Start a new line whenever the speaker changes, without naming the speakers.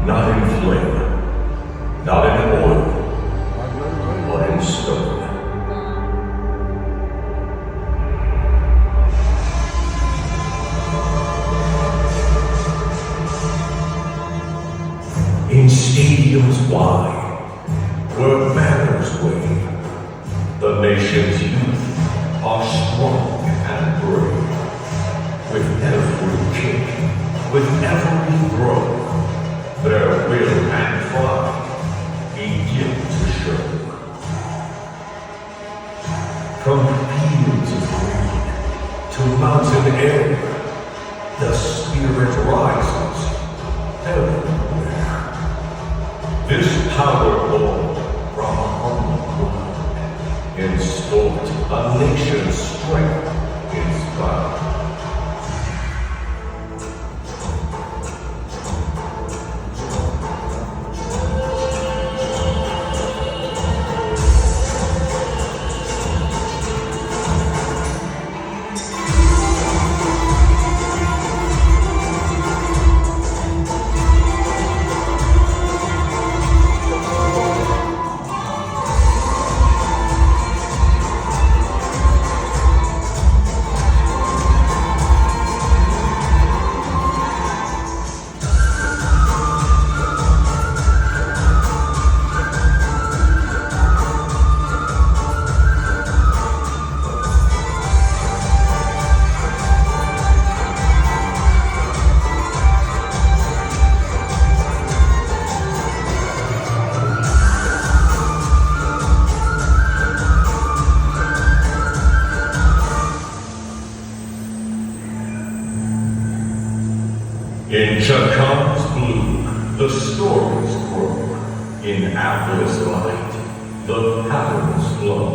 not in flame, not in oil, but in stone. In stadiums wide, where banners wave, the nation's youth are strong and brave. With every kick, with every throw, their will and pride begin to show. From fields of green to mountain air, the spirit rises everywhere. This power born from humble ground, extort a nation's strength inspired. In Chaka's blue, the stories grow. In Atlas light, the patterns flow.